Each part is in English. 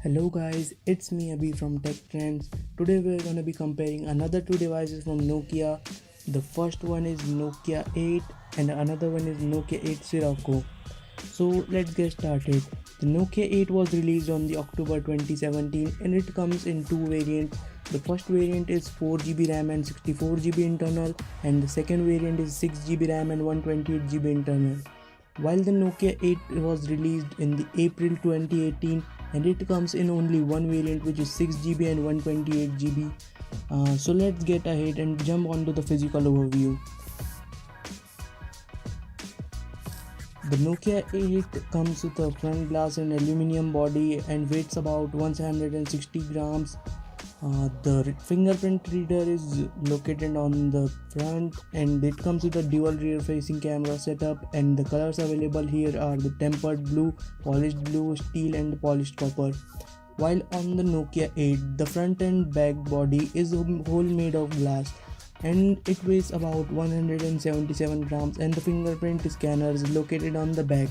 Hello guys, it's me Abhi from Tech Trends. Today we're gonna be comparing another two devices from Nokia. The first one is Nokia 8 and another one is Nokia 8 Sirocco. So let's get started. The Nokia 8 was released on the October 2017 and it comes in two variants. The first variant is 4GB RAM and 64GB internal, and the second variant is 6GB RAM and 128GB internal. While the Nokia 8 was released in the April 2018 and it comes in only one variant, which is 6GB and 128GB. So let's get ahead and jump onto the physical overview. The Nokia 8 comes with a front glass and aluminum body and weighs about 160 grams. The fingerprint reader is located on the front and it comes with a dual rear facing camera setup, and the colors available here are the tempered blue, polished blue, steel and polished copper. While on the Nokia 8, the front and back body is whole made of glass and it weighs about 177 grams, and the fingerprint scanner is located on the back.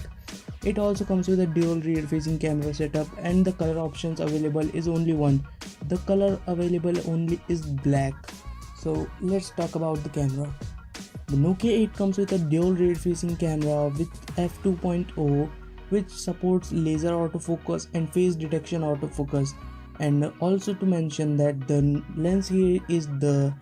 It also comes with a dual rear facing camera setup and the color options available is only one. The color available only is black. So let's talk about the camera. The Nokia 8 comes with a dual rear facing camera with f2.0, which supports laser autofocus and face detection autofocus. And also to mention that the lens here is the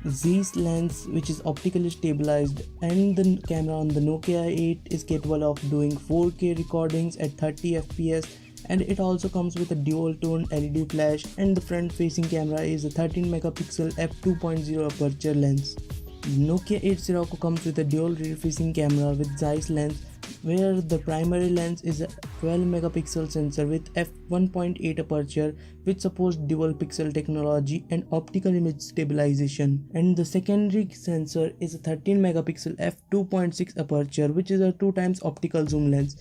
zeiss lens, which is optically stabilized, and the camera on the Nokia 8 is capable of doing 4K recordings at 30 fps, and it also comes with a dual tone LED flash, and the front facing camera is a 13 megapixel f2.0 aperture lens. The Nokia 8 Sirocco comes with a dual rear facing camera with zeiss lens, where the primary lens is a 12 megapixel sensor with f1.8 aperture, which supports dual pixel technology and optical image stabilization, and the secondary sensor is a 13 megapixel f2.6 aperture, which is a 2 times optical zoom lens.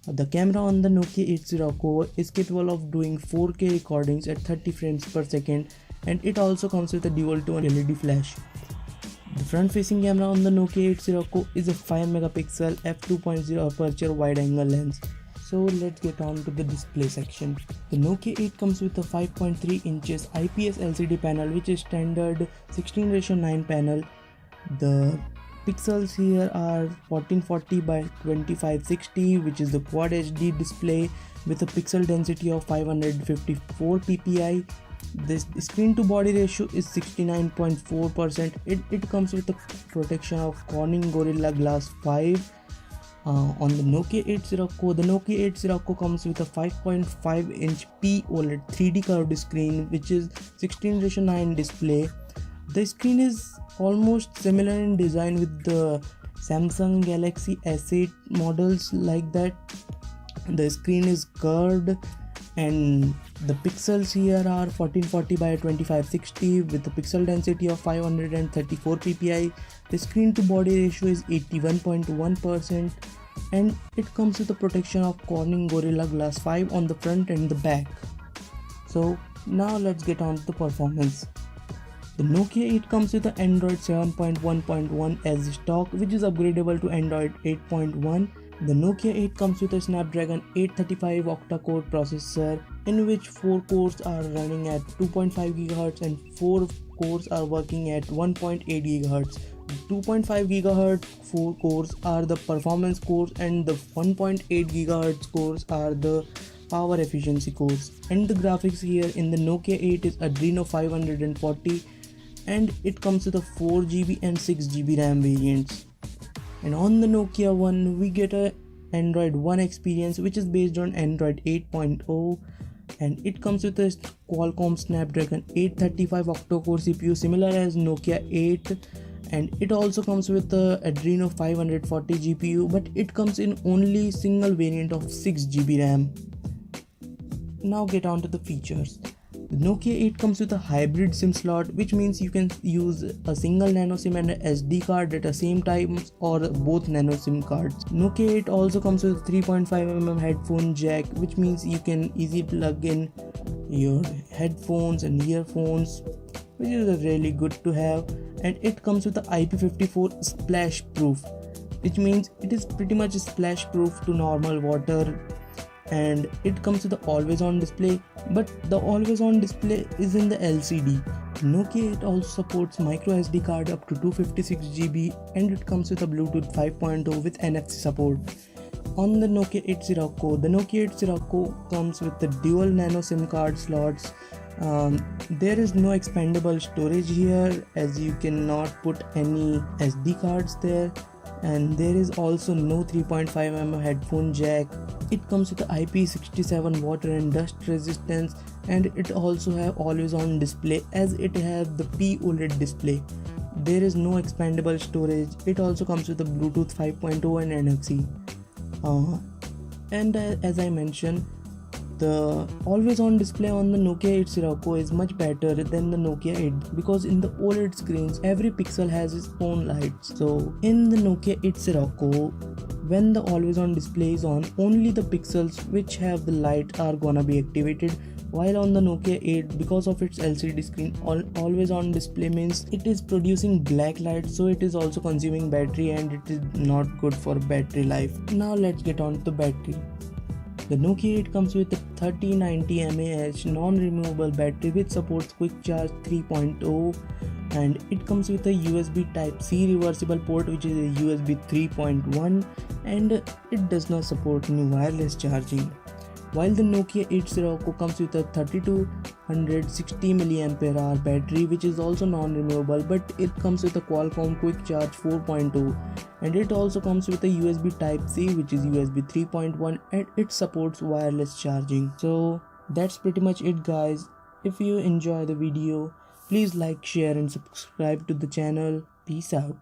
The camera on the Nokia 8 Sirocco is capable of doing 4K recordings at 30 frames per second, and it also comes with a dual tone LED flash. The front facing camera on the Nokia 8 Sirocco is a 5 megapixel f2.0 aperture wide angle lens. So let's get on to the display section. The Nokia 8 comes with a 5.3 inches IPS LCD panel, which is standard 16:9 panel. The pixels here are 1440 by 2560, which is the Quad HD display with a pixel density of 554 ppi. This screen to body ratio is 69.4%. It comes with the protection of Corning Gorilla Glass 5. On the Nokia 8 Sirocco, the Nokia 8 Sirocco comes with a 5.5 inch P OLED 3D curved screen, which is 16:9 display. The screen is almost similar in design with the Samsung Galaxy S8 models like that. The screen is curved and the pixels here are 1440 by 2560 with the pixel density of 534 ppi. The screen to body ratio is 81.1%, and it comes with the protection of Corning Gorilla Glass 5 on the front and the back. So now let's get on to the performance. The Nokia 8 comes with an Android 7.1.1 as stock, which is upgradable to Android 8.1. The Nokia 8 comes with a Snapdragon 835 octa-core processor, in which 4 cores are running at 2.5 GHz and 4 cores are working at 1.8 GHz. 2.5 GHz 4 cores are the performance cores and the 1.8 GHz cores are the power efficiency cores. And the graphics here in the Nokia 8 is Adreno 540, and it comes with a 4GB and 6GB RAM variants. And on the Nokia 1 we get a Android 1 experience, which is based on Android 8.0, and it comes with a Qualcomm Snapdragon 835 octa-core CPU similar as Nokia 8, and it also comes with the Adreno 540 GPU, but it comes in only single variant of 6GB RAM. Now get on to the features. The Nokia 8 comes with a hybrid SIM slot, which means you can use a single nano SIM and a SD card at the same time, or both nano SIM cards. Nokia 8 also comes with a 3.5mm headphone jack, which means you can easily plug in your headphones and earphones, which is really good to have. And it comes with the IP54 splash proof, which means it is pretty much splash proof to normal water and it comes with the always on display, but the always on display is in the LCD. Nokia 8 also supports micro SD card up to 256 GB, and it comes with a Bluetooth 5.0 with NFC support. On the Nokia 8 Sirocco, the Nokia 8 Sirocco comes with the dual nano SIM card slots. There is no expandable storage here, as you cannot put any SD cards there, and there is also no 3.5mm headphone jack. It comes with the IP67 water and dust resistance, and it also have always on display, as it has the P OLED display. There is no expandable storage. It also comes with the Bluetooth 5.0 and NFC. As I mentioned, the always on display on the Nokia 8 Sirocco is much better than the Nokia 8, because in the OLED screens every pixel has its own lights. So in the Nokia 8 Sirocco, when the always on display is on, only the pixels which have the light are gonna be activated, while on the Nokia 8, because of its LCD screen, always on display means it is producing black light, so it is also consuming battery, and it is not good for battery life. Now let's get on to the battery. The Nokia 8 comes with a 3090 mAh non-removable battery which supports quick charge 3.0, and it comes with a USB Type-C reversible port, which is a USB 3.1, and it does not support any wireless charging. While the Nokia 8 Sirocco comes with a 3260 mAh battery, which is also non-removable, but it comes with a Qualcomm Quick Charge 4.0, and it also comes with a USB Type-C, which is USB 3.1, and it supports wireless charging. So that's pretty much it, guys. If you enjoy the video, please like, share and subscribe to the channel. Peace out.